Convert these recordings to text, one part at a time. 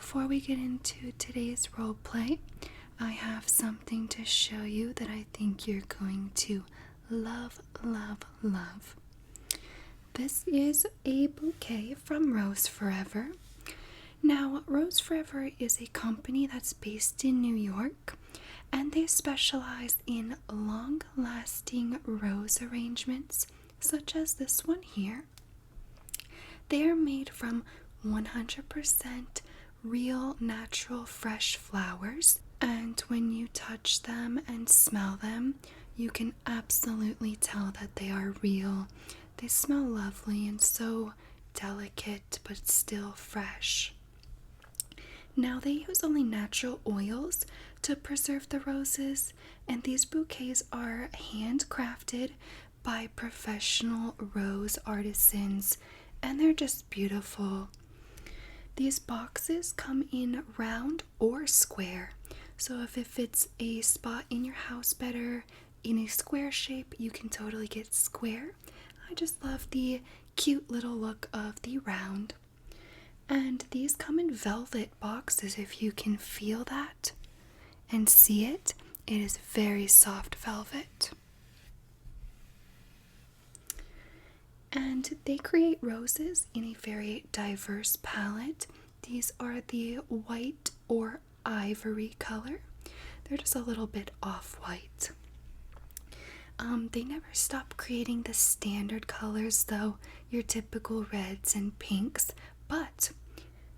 before we get into today's role play, I have something to show you that I think you're going to love, love, love. This is a bouquet from Rose Forever. Now, Rose Forever is a company that's based in New York, and they specialize in long-lasting rose arrangements, such as this one here. They are made from 100% real, natural, fresh flowers, and when you touch them and smell them, you can absolutely tell that they are real. They smell lovely and so delicate, but still fresh. Now, they use only natural oils to preserve the roses, and these bouquets are handcrafted by professional rose artisans, and they're just beautiful. These boxes come in round or square, so if it fits a spot in your house better in a square shape, you can totally get square. I just love the cute little look of the round. And these come in velvet boxes, if you can feel that and see it. It is very soft velvet. And they create roses in a very diverse palette. These are the white or ivory color. They're just a little bit off-white. They never stop creating the standard colors though, your typical reds and pinks, but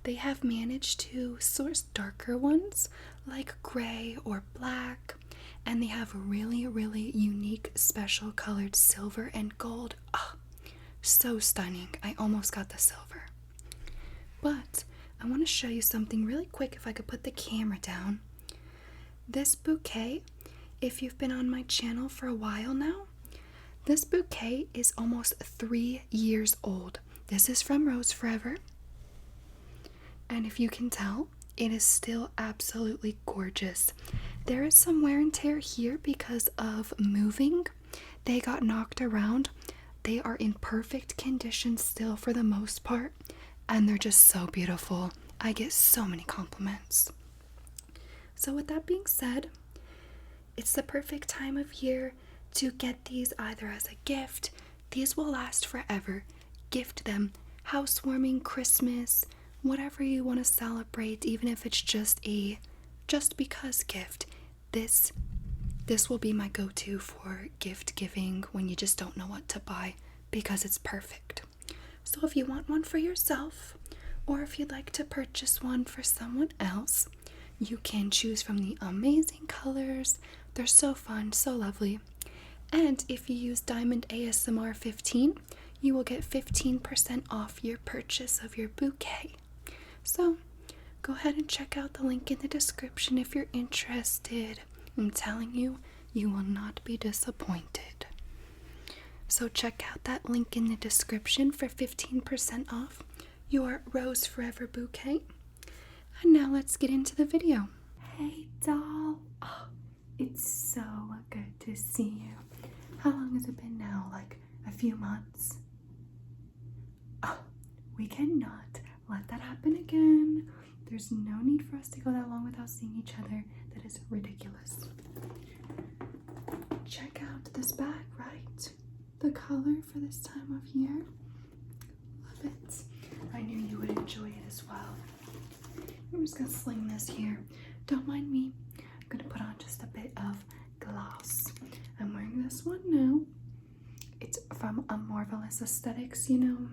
they have managed to source darker ones like gray or black, and they have really, really unique special colored silver and gold. Oh, so stunning. I almost got the silver. But I want to show you something really quick if I could put the camera down. This bouquet, if you've been on my channel for a while now, this bouquet is almost 3 years old. This is from Rose Forever. And if you can tell, it is still absolutely gorgeous. There is some wear and tear here because of moving. They got knocked around. They are in perfect condition still for the most part, and they're just so beautiful. I get so many compliments. So with that being said, it's the perfect time of year to get these either as a gift. These will last forever. Gift them. Housewarming, Christmas, whatever you want to celebrate, even if it's just because gift. This will be my go-to for gift giving when you just don't know what to buy, because it's perfect. So if you want one for yourself, or if you'd like to purchase one for someone else, you can choose from the amazing colors. They're so fun, so lovely. And if you use DiamondASMR 15, you will get 15% off your purchase of your bouquet. So go ahead and check out the link in the description if you're interested. I'm telling you, you will not be disappointed. So check out that link in the description for 15% off your Rose Forever bouquet. And now let's get into the video. Hey doll. Oh, it's so good to see you. How long has it been now? Like a few months? Oh, we cannot let that happen again. There's no need for us to go that long without seeing each other. That is ridiculous. Check out this bag, right? The color for this time of year. Love it. I knew you would enjoy it as well. I'm just gonna sling this here. Don't mind me. I'm gonna put on just a bit of gloss. I'm wearing this one now. It's from A Marvelous Aesthetics, you know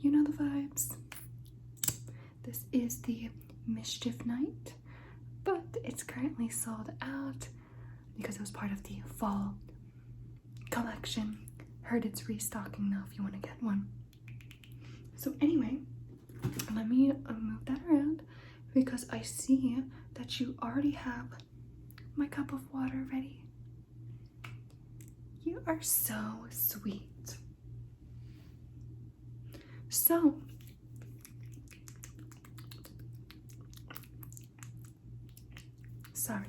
the vibes. This is the Mischief Night, but it's currently sold out because it was part of the fall collection. Heard it's restocking now if you want to get one. So anyway, let me move that around because I see that you already have my cup of water ready. You are so sweet. So, sorry.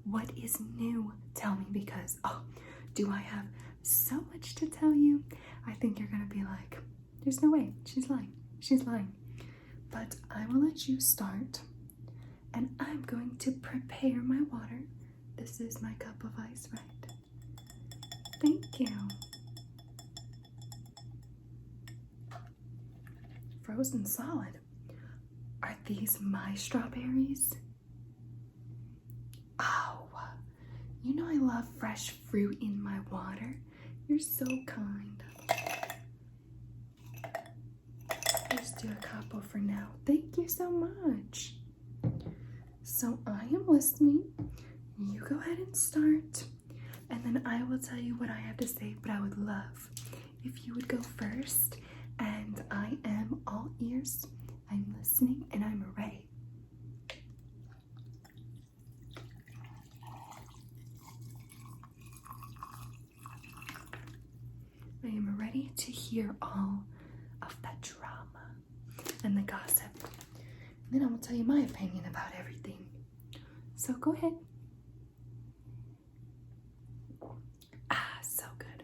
What is new? Tell me, because, do I have so much to tell you? I think you're gonna be like, there's no way, she's lying. but I will let you start. And I'm going to prepare my water. This is my cup of ice, right? Thank you. Frozen solid. Are these my strawberries? Oh, you know I love fresh fruit in my water. You're so kind. Let's do a couple for now. Thank you so much. So I am listening. You go ahead and start. And then I will tell you what I have to say, but I would love if you would go first. And I am all ears. I'm listening and I'm ready. I am ready to hear all of the drama and the gossip. And then I will tell you my opinion about everything. So go ahead. Ah, so good.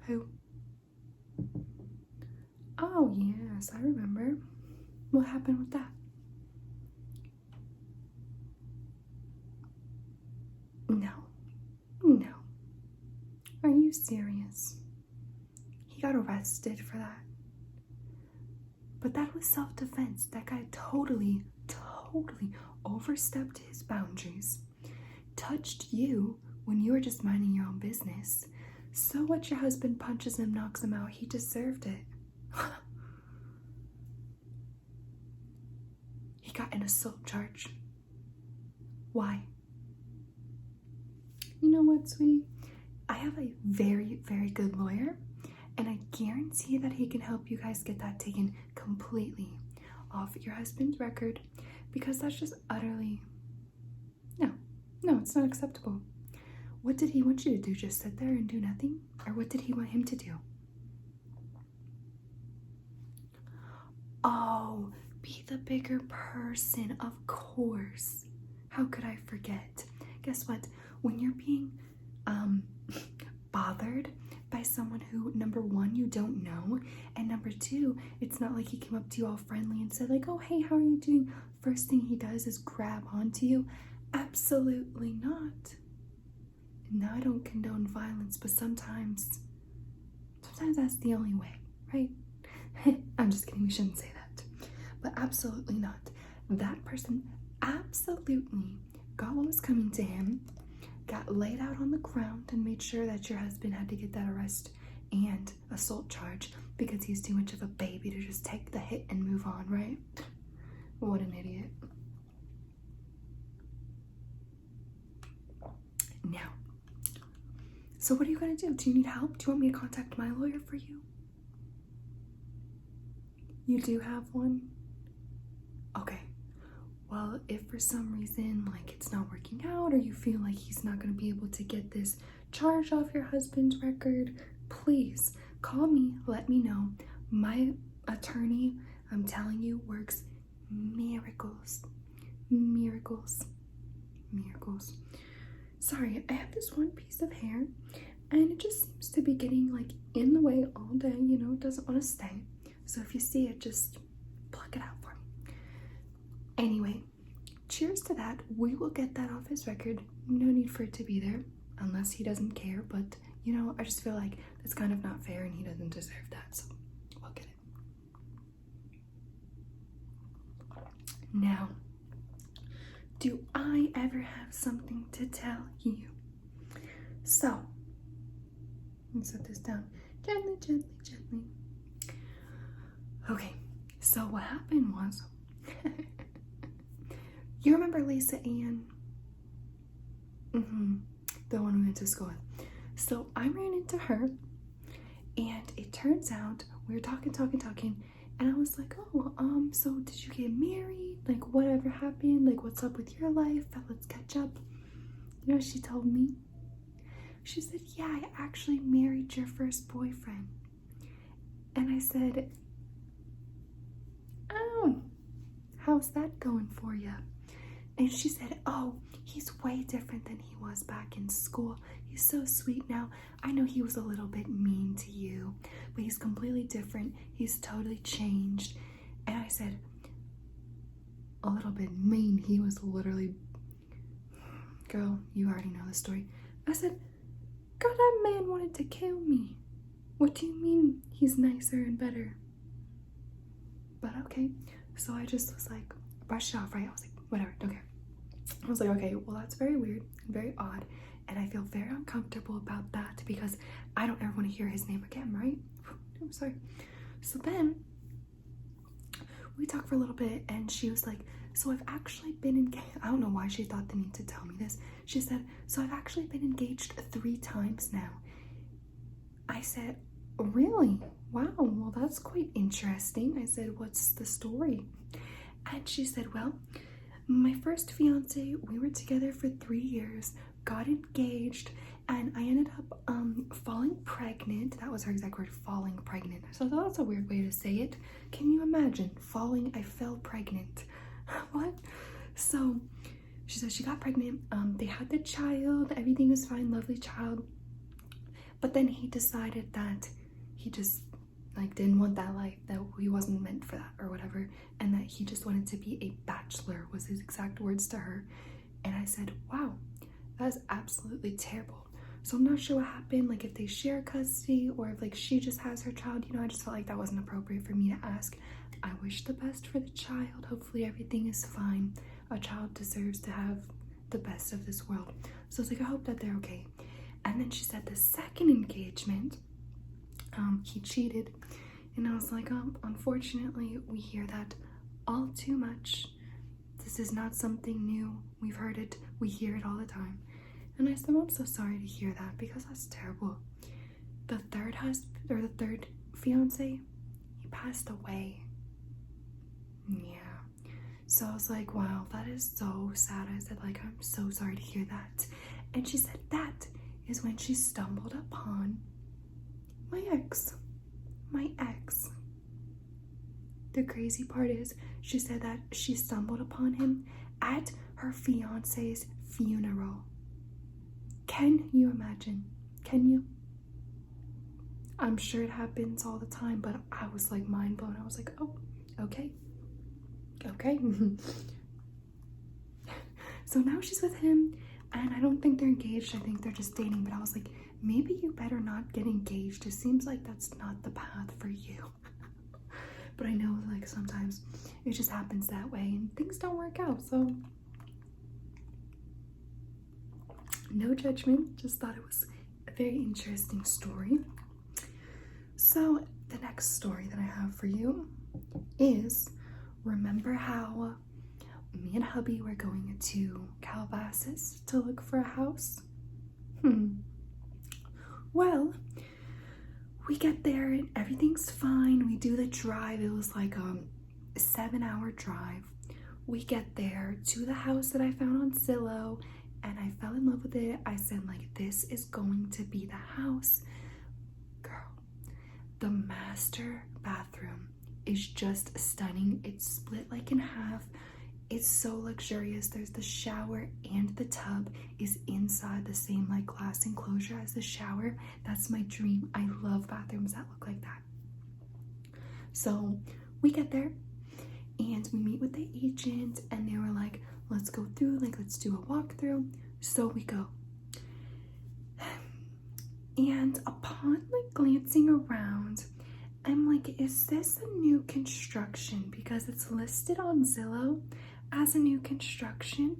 Who? Oh, yes, I remember. What happened with that? No. No. Are you serious? He got arrested for that. But that was self-defense. That guy totally overstepped his boundaries. Touched you when you were just minding your own business. So what, your husband punches him, knocks him out. He deserved it. He got an assault charge. Why? You know what, sweetie? I have a very, very good lawyer, and I guarantee that he can help you guys get that taken completely off your husband's record, because that's just utterly... No, it's not acceptable. What did he want you to do? Just sit there and do nothing? Or what did he want him to do? Oh, be the bigger person, of course. How could I forget? Guess what? When you're being bothered by someone who, number one, you don't know, and number two, it's not like he came up to you all friendly and said like, oh, hey, how are you doing? First thing he does is grab onto you. Absolutely not. Now, I don't condone violence, but sometimes that's the only way, right? I'm just kidding, we shouldn't say that. But absolutely not. That person absolutely got what was coming to him, got laid out on the ground, and made sure that your husband had to get that arrest and assault charge because he's too much of a baby to just take the hit and move on, right? What an idiot. Now, so what are you going to do? Do you need help? Do you want me to contact my lawyer for you? You do have one? Okay. Well, if for some reason, like, it's not working out, or you feel like he's not going to be able to get this charge off your husband's record, please call me, let me know. My attorney, I'm telling you, works miracles. Miracles. Miracles. Sorry, I have this one piece of hair, and it just seems to be getting, like, in the way all day, you know, it doesn't want to stay. So if you see it, just pluck it out for me. Anyway, cheers to that. We will get that off his record. No need for it to be there, unless he doesn't care, but, you know, I just feel like that's kind of not fair, and he doesn't deserve that, so we'll get it. Now, do I ever have something to tell you? So, let me set this down gently, gently, gently. Okay, so what happened was, you remember Lisa Ann? The one we went to school with. So I ran into her, and it turns out we were talking, and I was like, oh, so did you get married? Like, whatever happened? Like, what's up with your life? Let's catch up. You know what she told me? She said, yeah, I actually married your first boyfriend. And I said, oh, how's that going for you? And she said, oh, he's way different than he was back in school. He's so sweet now. I know he was a little bit mean to you, but he's completely different. He's totally changed. And I said, a little bit mean? He was literally, girl, you already know the story. I said, girl, that man wanted to kill me. What do you mean he's nicer and better? But okay. So I just was like, brushed it off, right? I was like, whatever, okay. I was like, okay, well, that's very weird, very odd, and I feel very uncomfortable about that because I don't ever want to hear his name again, right? I'm sorry. So then we talked for a little bit, and she was like, so I've actually been engaged. I don't know why she thought the need to tell me this. She said, so I've actually been engaged 3 times now. I said, really? Wow, well, that's quite interesting. I said, what's the story? And she said, well, my first fiance, we were together for 3 years, got engaged, and I ended up falling pregnant. That was her exact word, falling pregnant. So that's a weird way to say it. Can you imagine? I fell pregnant. What? So she said she got pregnant. They had the child. Everything was fine. Lovely child. But then he decided that he just didn't want that life, that he wasn't meant for that or whatever, and that he just wanted to be a bachelor, was his exact words to her. And I said, wow, that's absolutely terrible. So I'm not sure what happened, like if they share custody or if she just has her child. I just felt like that wasn't appropriate for me to ask. I wish the best for the child. Hopefully everything is fine. A child deserves to have the best of this world. So I was like, I hope that they're okay. And then she said the second engagement, he cheated. And I was like, unfortunately, we hear that all too much. This is not something new. We've heard it. We hear it all the time. And I said, I'm so sorry to hear that because that's terrible. The third fiance, he passed away. Yeah. So I was like, wow, that is so sad. I said, I'm so sorry to hear that. And she said that is when she stumbled upon my ex. The crazy part is, she said that she stumbled upon him at her fiance's funeral. Can you imagine? Can you? I'm sure it happens all the time, but I was mind blown. I was like, oh, okay. So now she's with him, and I don't think they're engaged. I think they're just dating, but I was like, maybe you better not get engaged. It seems like that's not the path for you. But I know sometimes it just happens that way and things don't work out. So no judgment, just thought it was a very interesting story. So the next story that I have for you is, remember how me and hubby were going to Calabasas to look for a house? Well, we get there and everything's fine. We do the drive. It was a 7-hour drive. We get there to the house that I found on Zillow, and I fell in love with it. I said, this is going to be the house. Girl, the master bathroom is just stunning. It's split in half. It's so luxurious. There's the shower, and the tub is inside the same glass enclosure as the shower. That's my dream. I love bathrooms that look like that. So we get there and we meet with the agent, and they were like, let's go through, let's do a walkthrough. So we go. And upon glancing around, I'm like, is this a new construction? Because it's listed on Zillow as a new construction.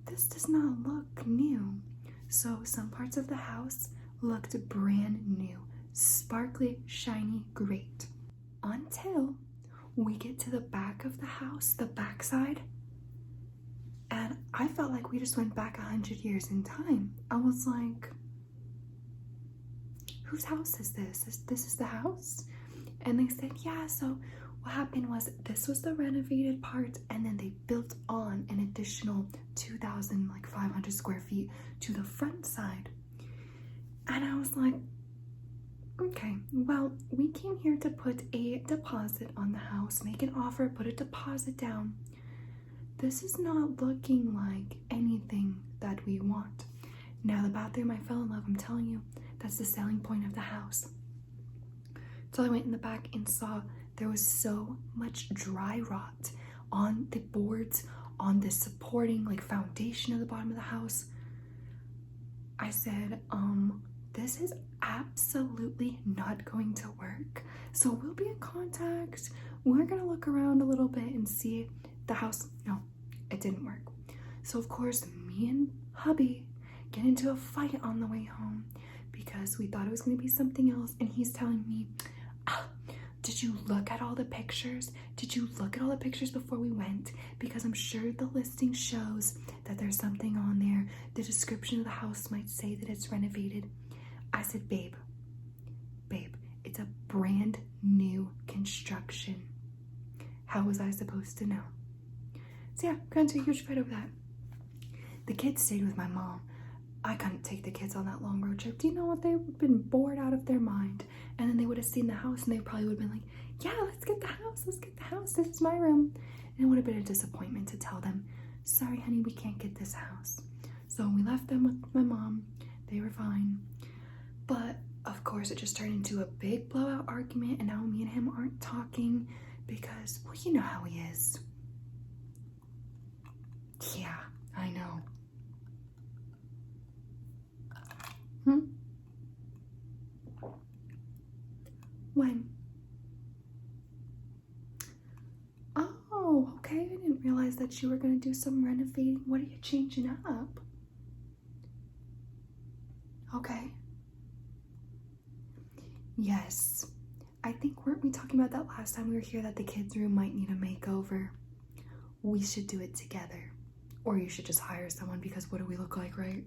This does not look new. So some parts of the house looked brand new, sparkly, shiny, great. Until we get to the back of the house, the backside, and I felt like we just went back 100 years in time. I was like, whose house is this? This is the house? And they said, yeah, so what happened was this was the renovated part, and then they built on an additional 2,500 square feet to the front side. And I was like, okay, well, we came here to put a deposit on the house, make an offer, put a deposit down. this is not looking like anything that we want. Now the bathroom, I fell in love. I'm telling you, that's the selling point of the house. So I went in the back and saw there was so much dry rot on the boards, on the supporting like foundation of the bottom of the house. I said, this is absolutely not going to work. So we'll be in contact. We're gonna look around a little bit and see the house. No, it didn't work. So of course, me and hubby get into a fight on the way home because we thought it was gonna be something else. And he's telling me, did you look at all the pictures? Did you look at all the pictures before we went? Because I'm sure the listing shows that there's something on there. The description of the house might say that it's renovated. I said, babe, it's a brand new construction. How was I supposed to know? So yeah, got into a huge fight over that. The kids stayed with my mom. I couldn't take the kids on that long road trip. Do you know what? They would have been bored out of their mind. And then they would have seen the house and they probably would have been like, yeah, let's get the house. Let's get the house. This is my room. And it would have been a disappointment to tell them, sorry, honey, we can't get this house. So we left them with my mom. They were fine. But of course, it just turned into a big blowout argument. And now me and him aren't talking because, well, you know how he is. Yeah, I know. When? Oh, okay. I didn't realize that you were going to do some renovating. What are you changing up? Okay. Yes. I think, weren't we talking about that last time we were here, that the kids' room might need a makeover? We should do it together. Or you should just hire someone, because what do we look like, right?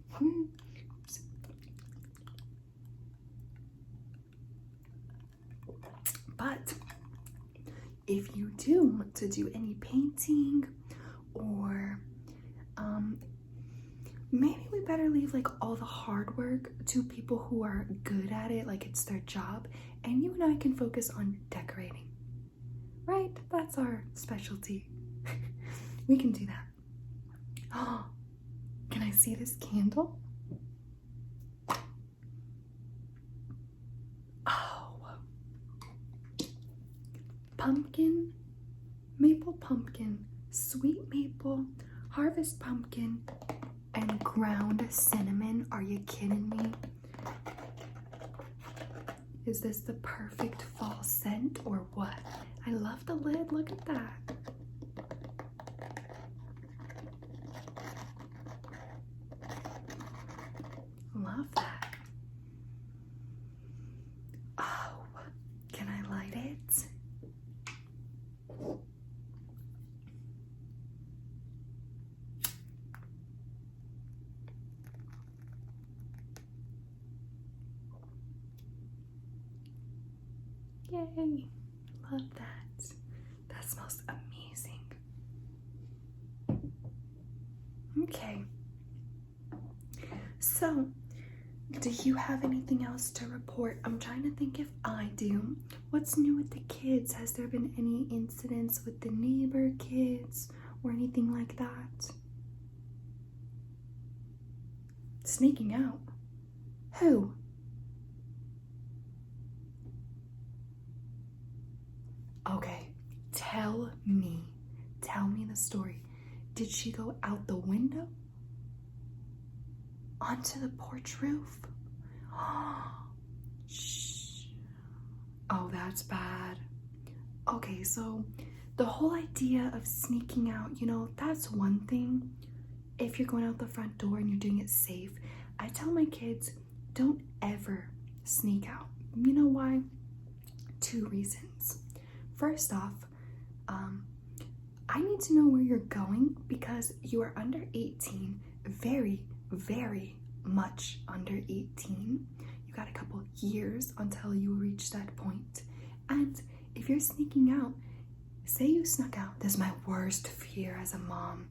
But if you do want to do any painting, or maybe we better leave like all the hard work to people who are good at it, like it's their job, and you and I can focus on decorating, right? That's our specialty. We can do that. Oh, can I see this candle? Pumpkin, maple pumpkin, sweet maple, harvest pumpkin, and ground cinnamon. Are you kidding me? Is this the perfect fall scent or what? I love the lid. Look at that. Love that. Oh, can I light it? Yay, love that. That smells amazing. Okay, so do you have anything else to report? I'm trying to think if I do. What's new with the kids? Has there been any incidents with the neighbor kids or anything like that? Sneaking out? Who? Okay, tell me the story. Did she go out the window? Onto the porch roof? Shh. Oh, that's bad. Okay, so the whole idea of sneaking out, you know, that's one thing. If you're going out the front door and you're doing it safe, I tell my kids, don't ever sneak out. You know why? 2 reasons. First off, I need to know where you're going, because you are under 18, very, very much under 18. You got a couple years until you reach that point. And if you're sneaking out, say you snuck out. This is my worst fear as a mom.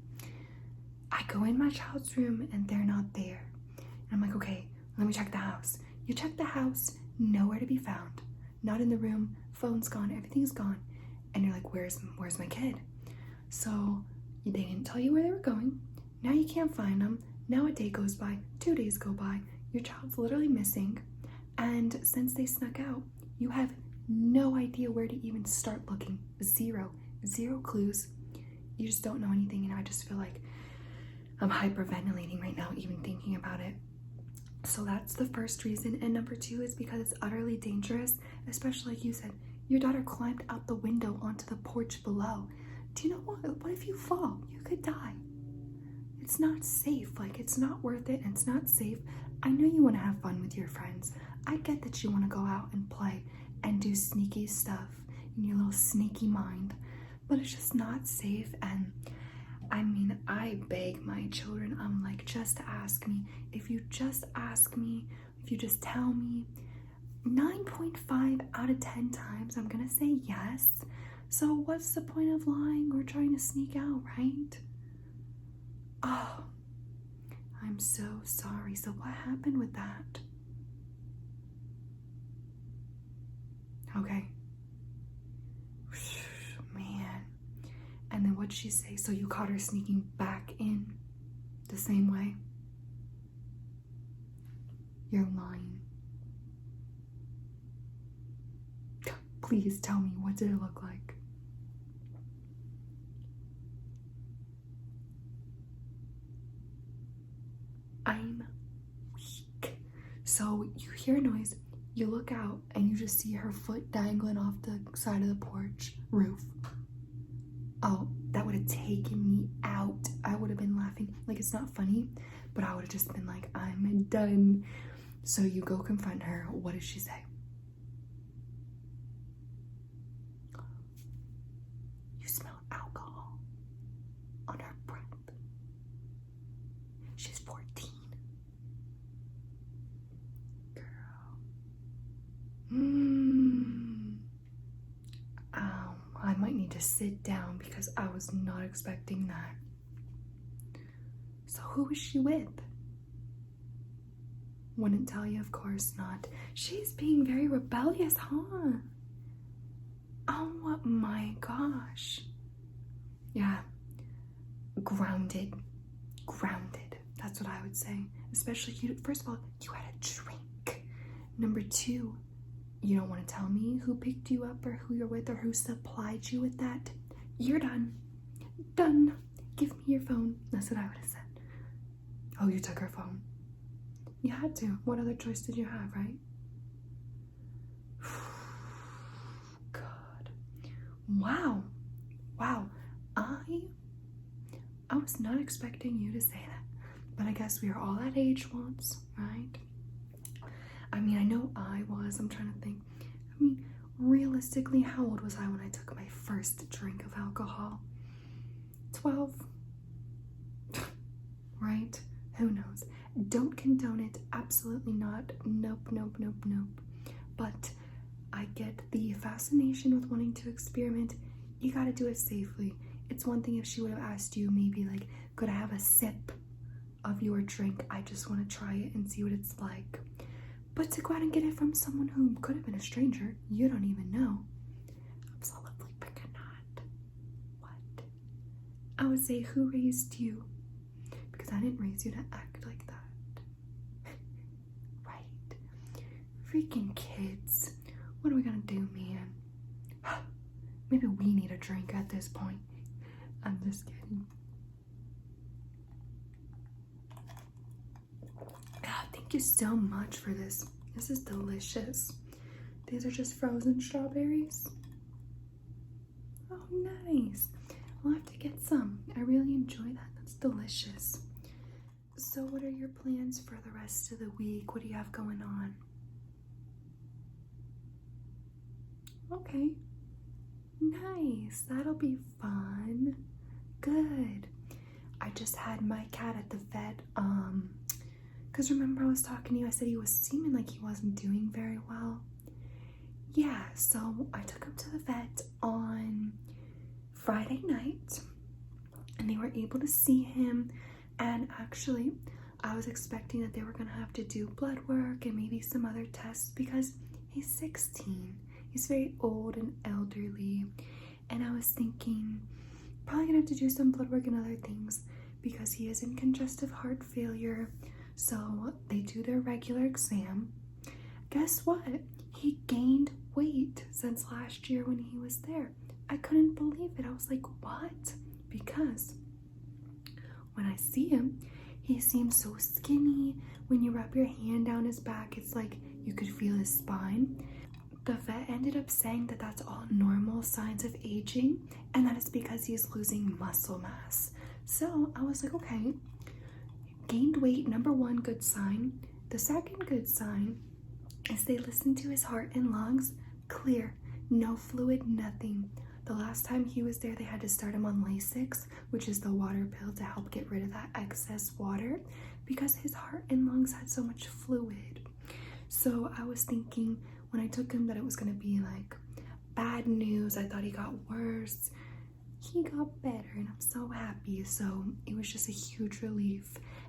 I go in my child's room and they're not there. And I'm like, okay, let me check the house. You check the house, nowhere to be found. Not in the room, phone's gone, everything's gone. And you're like, where's my kid? So They didn't tell you where they were going. Now you can't find them. Now a day goes by, 2 days go by. Your child's literally missing. And since they snuck out, you have no idea where to even start looking. Zero clues. You just don't know anything, and I just feel like I'm hyperventilating right now even thinking about it. So that's the first reason. And number 2 is because it's utterly dangerous, especially like you said, your daughter climbed out the window onto the porch below. Do you know what if you fall? You could die. It's not safe. Like, it's not worth it, and it's not safe. I know you want to have fun with your friends. I get that you want to go out and play and do sneaky stuff in your little sneaky mind, but it's just not safe. And I mean, I beg my children, I'm like, just ask me. If you just ask me, if you just tell me, 9.5 out of 10 times I'm gonna say yes. So what's the point of lying or trying to sneak out, right? Oh, I'm so sorry. So what happened with that? Okay. Man. And then what'd she say? So you caught her sneaking back in the same way? You're lying. Please tell me, what did it look like? I'm weak. So you hear a noise, you look out, and you just see her foot dangling off the side of the porch roof. Oh, that would have taken me out. I would have been laughing. Like, it's not funny, but I would have just been like, I'm done. So you go confront her. What does she say? You smell alcohol on her breath. She's 14. Girl. I might need to sit down because I was not expecting that. So who is she with? Wouldn't tell you, of course not. She's being very rebellious, huh? Oh my gosh. Yeah. Grounded. That's what I would say. Especially you. First of all, you had a drink. Number 2, you don't want to tell me who picked you up or who you're with or who supplied you with that. You're done. Done. Give me your phone. That's what I would have said. Oh, you took her phone. You had to. What other choice did you have, right? God. Wow. I was not expecting you to say that. But I guess we are all at age once, right? I mean, I know I was. I'm trying to think. I mean, realistically, how old was I when I took my first drink of alcohol? 12? Right? Who knows? Don't condone it. Absolutely not. Nope. But I get the fascination with wanting to experiment. You gotta do it safely. It's one thing if she would have asked you, maybe like, could I have a sip of your drink? I just want to try it and see what it's like. But to go out and get it from someone who could have been a stranger, you don't even know. Absolutely freaking not. What? I would say, who raised you? Because I didn't raise you to act like that. Right. Freaking kids. What are we gonna do, man? Maybe we need a drink at this point. I'm just kidding. God, thank you so much for this. This is delicious. These are just frozen strawberries. Oh, nice. I'll have to get some. I really enjoy that. That's delicious. So what are your plans for the rest of the week? What do you have going on? Okay. Nice. That'll be fun. Good. I just had my cat at the vet. Because remember I was talking to you, I said he was seeming like he wasn't doing very well. Yeah, so I took him to the vet on Friday night, and they were able to see him. And actually, I was expecting that they were gonna have to do blood work and maybe some other tests because he's 16. He's very old and elderly. And I was thinking, Probably gonna have to do some blood work and other things because he is in congestive heart failure. So they do their regular exam. Guess what? He gained weight since last year when he was there. I couldn't believe it. I was like, what? Because when I see him, he seems so skinny. When you wrap your hand down his back, it's like you could feel his spine. The vet ended up saying that that's all normal signs of aging and that it's because he's losing muscle mass. So I was like, okay, gained weight, number one good sign. The second good sign is they listened to his heart and lungs, clear, no fluid, nothing. The last time he was there, they had to start him on Aleece, which is the water pill to help get rid of that excess water because his heart and lungs had so much fluid. So I was thinking when I took him that it was going to be like bad news. I thought he got worse. He got better and I'm so happy. So it was just a huge relief.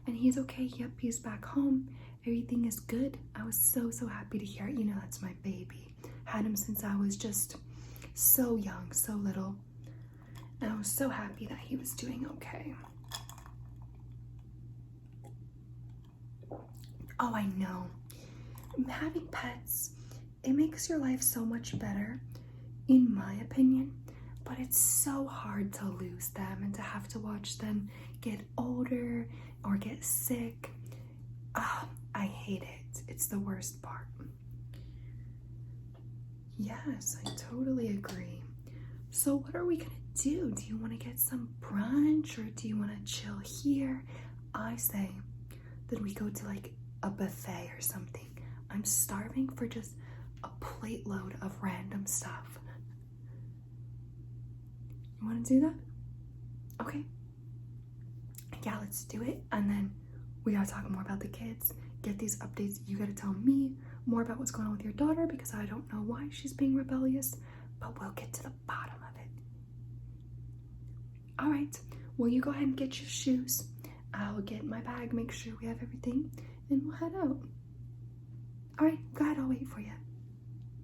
And he's okay. Yep, he's back home. Everything is good. I was so happy to hear it. You know, that's my baby. Had him since I was just so young, so little. And I was so happy that he was doing okay. Oh, I know. Having pets, it makes your life so much better, in my opinion, but it's so hard to lose them and to have to watch them get older or get sick. Oh, I hate it. It's the worst part. Yes, I totally agree. So what are we gonna do? Do you want to get some brunch or do you want to chill here? I say that we go to like a buffet or something. I'm starving for just a plate load of random stuff. You want to do that? Okay. Yeah, let's do it. And then we gotta talk more about the kids. Get these updates. You gotta tell me more about what's going on with your daughter because I don't know why she's being rebellious, but we'll get to the bottom of it. All right. Well, you go ahead and get your shoes. I'll get my bag, make sure we have everything, and we'll head out. All right, go ahead, I'll wait for you.